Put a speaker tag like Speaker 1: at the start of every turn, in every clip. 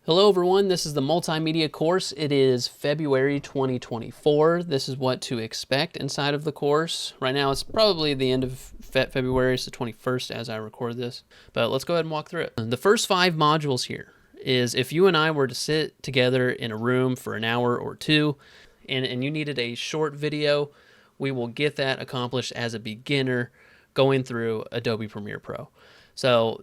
Speaker 1: Hello everyone, this is the Multimedia course. It is February 2024. This is what to expect inside of the course. Right now it's probably the end of February, it's the 21st as I record this, but let's go ahead and walk through it. The first 5 modules here is if you and I were to sit together in a room for an hour or two and you needed a short video, we will get that accomplished as a beginner going through Adobe Premiere Pro. So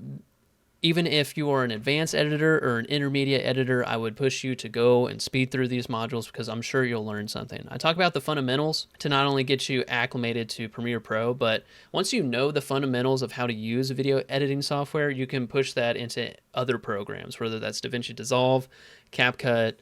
Speaker 1: even if you are an advanced editor or an intermediate editor, I would push you to go and speed through these modules because I'm sure you'll learn something. I talk about the fundamentals to not only get you acclimated to Premiere Pro, but once you know the fundamentals of how to use video editing software, you can push that into other programs, whether that's DaVinci Dissolve, CapCut,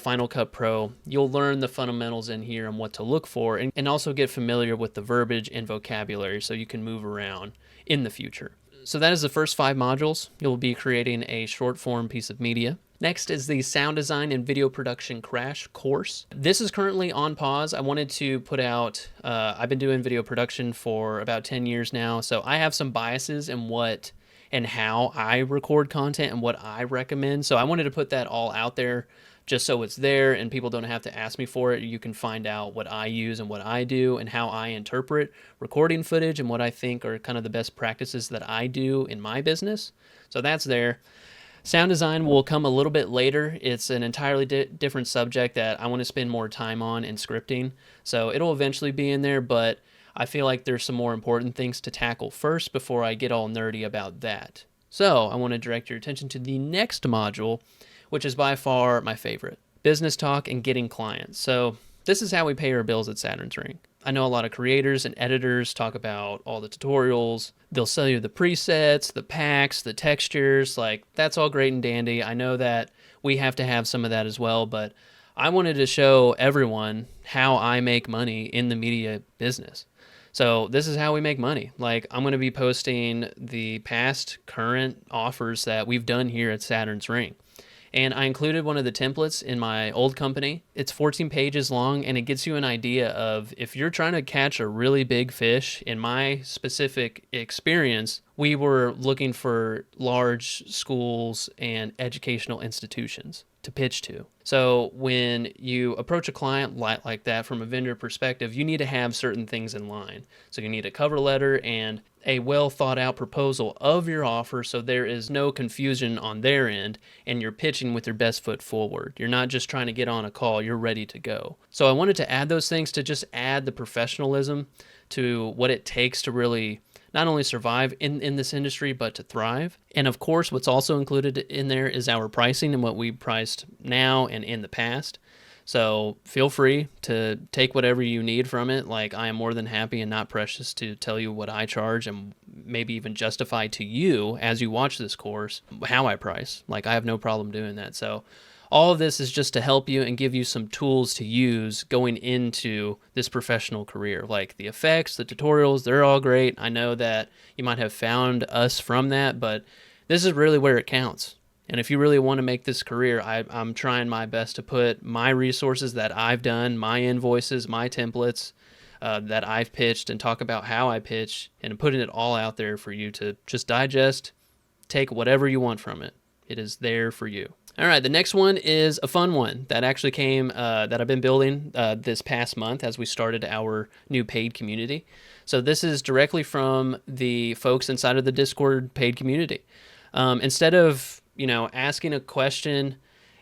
Speaker 1: Final Cut Pro. You'll learn the fundamentals in here and what to look for, and also get familiar with the verbiage and vocabulary so you can move around in the future. So that is the first 5 modules. You'll be creating a short form piece of media. Next is the sound design and video production crash course. This is currently on pause. I wanted to put out, I've been doing video production for about 10 years now, so I have some biases in what and how I record content and what I recommend. So I wanted to put that all out there just so it's there and people don't have to ask me for it. You can find out what I use and what I do and how I interpret recording footage and what I think are kind of the best practices that I do in my business. So that's there. Sound design will come a little bit later. It's an entirely different subject that I want to spend more time on in scripting. So it'll eventually be in there, but I feel like there's some more important things to tackle first before I get all nerdy about that. So I want to direct your attention to the next module, which is by far my favorite, business talk and getting clients. So this is how we pay our bills at Saturn's Ring. I know a lot of creators and editors talk about all the tutorials. They'll sell you the presets, the packs, the textures, like that's all great and dandy. I know that we have to have some of that as well, but I wanted to show everyone how I make money in the media business. So this is how we make money. Like I'm going to be posting the past current offers that we've done here at Saturn's Ring. And I included one of the templates in my old company. It's 14 pages long, and it gives you an idea of if you're trying to catch a really big fish. In my specific experience, we were looking for large schools and educational institutions to pitch to. So when you approach a client like that from a vendor perspective, you need to have certain things in line. So you need a cover letter and a well thought out proposal of your offer so there is no confusion on their end and you're pitching with your best foot forward. You're not just trying to get on a call, you're ready to go. So I wanted to add those things to just add the professionalism to what it takes to really not only survive in this industry, but to thrive. And of course, what's also included in there is our pricing and what we priced now and in the past. So feel free to take whatever you need from it. Like I am more than happy and not precious to tell you what I charge and maybe even justify to you as you watch this course how I price. Like I have no problem doing that. So all of this is just to help you and give you some tools to use going into this professional career. Like the effects, the tutorials, they're all great. I know that you might have found us from that, but this is really where it counts. And if you really want to make this career, I'm trying my best to put my resources that I've done, my invoices, my templates that I've pitched and talk about how I pitch and putting it all out there for you to just digest, take whatever you want from it. It is there for you. All right, the next one is a fun one that actually came that I've been building this past month as we started our new paid community. So this is directly from the folks inside of the Discord paid community. Instead of asking a question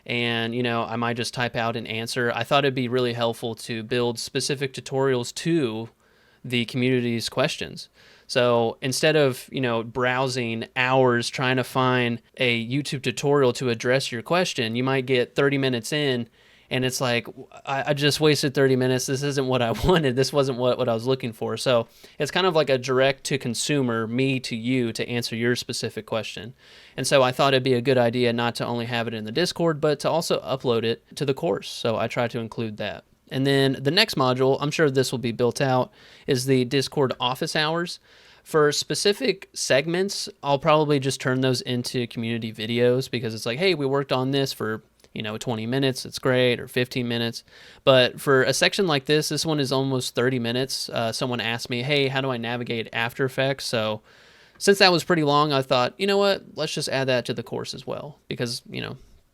Speaker 1: and, I might just type out an answer, I thought it'd be really helpful to build specific tutorials to the community's questions. So instead of, browsing hours trying to find a YouTube tutorial to address your question, you might get 30 minutes in and it's like, I just wasted 30 minutes. This isn't what I wanted. This wasn't what I was looking for. So it's kind of like a direct to consumer, me to you, to answer your specific question. And so I thought it'd be a good idea not to only have it in the Discord, but to also upload it to the course. So I try to include that. And then the next module, I'm sure this will be built out, is the Discord office hours. For specific segments, I'll probably just turn those into community videos because it's like, hey, we worked on this for 20 minutes, it's great, or 15 minutes. But for a section like this one is almost 30 minutes. Someone asked me, hey, how do I navigate After Effects? So since that was pretty long, I thought, you know what, let's just add that to the course as well because,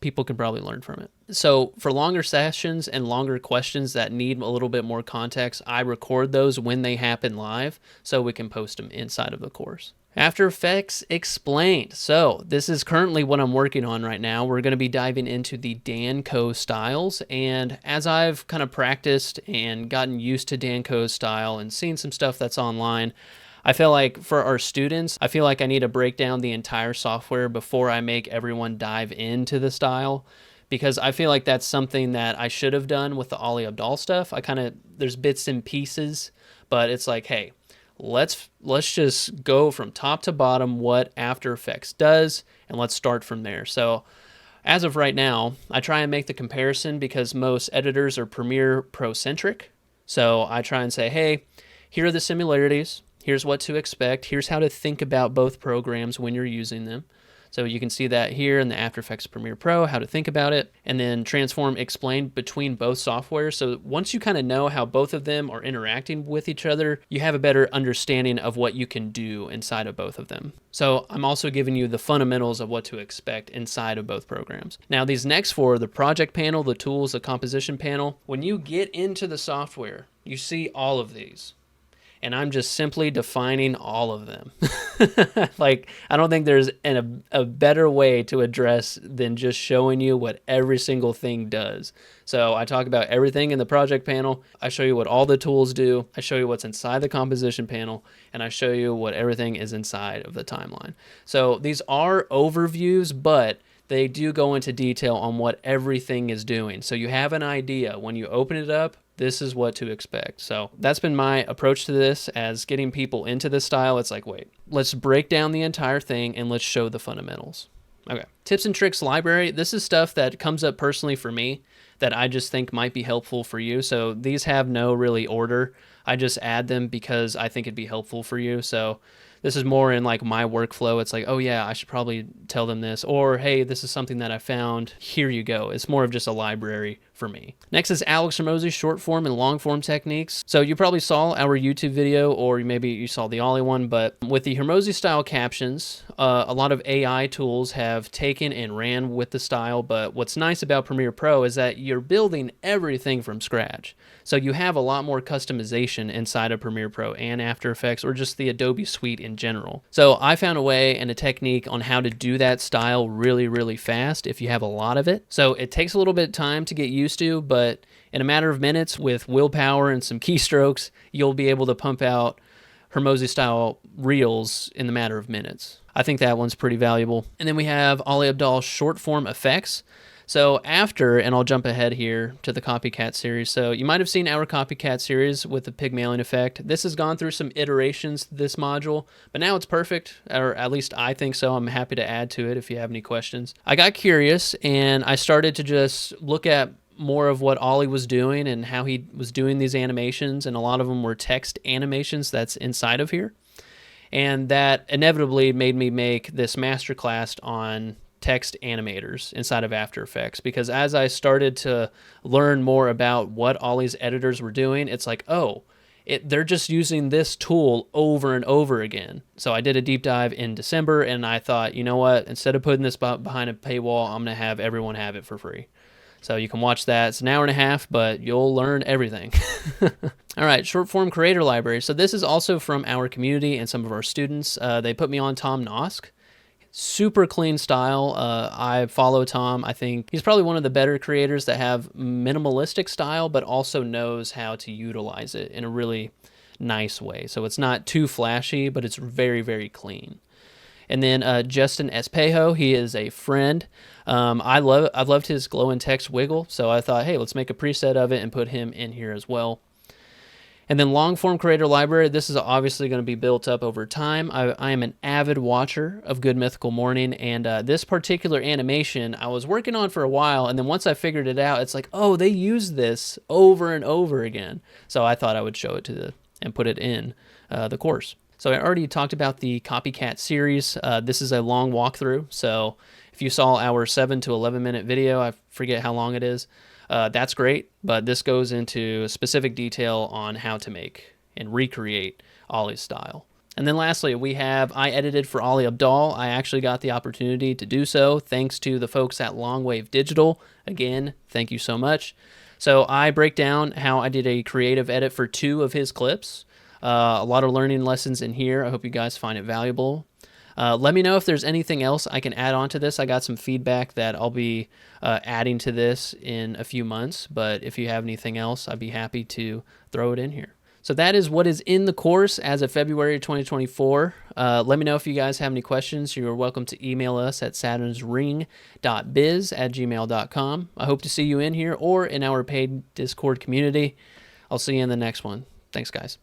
Speaker 1: people can probably learn from it. So for longer sessions and longer questions that need a little bit more context, I record those when they happen live so we can post them inside of the course. After Effects Explained. So this is currently what I'm working on right now. We're going to be diving into the Danco styles. And as I've kind of practiced and gotten used to Danco's style and seen some stuff that's online, I feel like for our students, I feel like I need to break down the entire software before I make everyone dive into the style, because I feel like that's something that I should have done with the Ali Abdaal stuff. There's bits and pieces, but it's like, hey, let's just go from top to bottom what After Effects does, and let's start from there. So as of right now, I try and make the comparison because most editors are Premiere Pro centric. So I try and say, hey, here are the similarities. Here's what to expect. Here's how to think about both programs when you're using them. So you can see that here in the After Effects Premiere Pro, how to think about it, and then Transform explained between both softwares. So once you kind of know how both of them are interacting with each other, you have a better understanding of what you can do inside of both of them. So I'm also giving you the fundamentals of what to expect inside of both programs. Now these next four, the project panel, the tools, the composition panel, when you get into the software, you see all of these. And I'm just simply defining all of them. Like, I don't think there's a better way to address than just showing you what every single thing does. So I talk about everything in the project panel. I show you what all the tools do. I show you what's inside the composition panel. And I show you what everything is inside of the timeline. So these are overviews, but they do go into detail on what everything is doing. So you have an idea when you open it up. This is what to expect. So that's been my approach to this as getting people into this style. It's like, wait, let's break down the entire thing and let's show the fundamentals. Okay. Tips and tricks library. This is stuff that comes up personally for me that I just think might be helpful for you. So these have no really order. I just add them because I think it'd be helpful for you. So this is more in like my workflow. It's like, oh yeah, I should probably tell them this, or hey, this is something that I found. Here you go. It's more of just a library for me. Next is Alex Hormozi's short form and long form techniques. So you probably saw our YouTube video, or maybe you saw the Ollie one, but with the Hormozi style captions, a lot of AI tools have taken and ran with the style. But what's nice about Premiere Pro is that you're building everything from scratch. So you have a lot more customization inside of Premiere Pro and After Effects, or just the Adobe suite in general. So I found a way and a technique on how to do that style really, really fast if you have a lot of it. So it takes a little bit of time to get used to, but in a matter of minutes with willpower and some keystrokes, you'll be able to pump out Hormozi style reels in the matter of minutes. I think that one's pretty valuable. And then we have Ali Abdaal short form effects. So after, and I'll jump ahead here to the Copycat series. So you might have seen our Copycat series with the Pygmalion effect. This has gone through some iterations, this module, but now it's perfect, or at least I think so. I'm happy to add to it if you have any questions. I got curious and I started to just look at more of what Ollie was doing and how he was doing these animations, and a lot of them were text animations that's inside of here. And that inevitably made me make this masterclass on text animators inside of After Effects, because as I started to learn more about what Ollie's editors were doing, it's like, oh, they're just using this tool over and over again. So I did a deep dive in December, and I thought, you know what, instead of putting this behind a paywall, I'm going to have everyone have it for free. So you can watch that. It's an hour and a half, but you'll learn everything. All right, short form creator library. So this is also from our community and some of our students. They put me on Tom Nosk. Super clean style. I follow Tom. I think he's probably one of the better creators that have minimalistic style, but also knows how to utilize it in a really nice way. So it's not too flashy, but it's very, very clean. And then Justin Espejo, he is a friend. I've loved his glow and text wiggle, so I thought, hey, let's make a preset of it and put him in here as well. And then long form creator library, this is obviously going to be built up over time. I am an avid watcher of Good Mythical Morning, and this particular animation I was working on for a while, and then once I figured it out, it's like, oh, they use this over and over again. So I thought I would show it and put it in the course. So I already talked about the Copycat series. This is a long walkthrough, so if you saw our 7 to 11 minute video, I forget how long it is, that's great, but this goes into specific detail on how to make and recreate Ollie's style. And then lastly, we have I edited for Ali Abdal. I actually got the opportunity to do so thanks to the folks at Longwave Digital. Again, thank you so much. So I break down how I did a creative edit for 2 of his clips. A lot of learning lessons in here. I hope you guys find it valuable. Let me know if there's anything else I can add on to this. I got some feedback that I'll be adding to this in a few months, but if you have anything else, I'd be happy to throw it in here. So that is what is in the course as of February 2024. Let me know if you guys have any questions. You're welcome to email us at saturnsring.biz@gmail.com. I hope to see you in here or in our paid Discord community. I'll see you in the next one. Thanks, guys.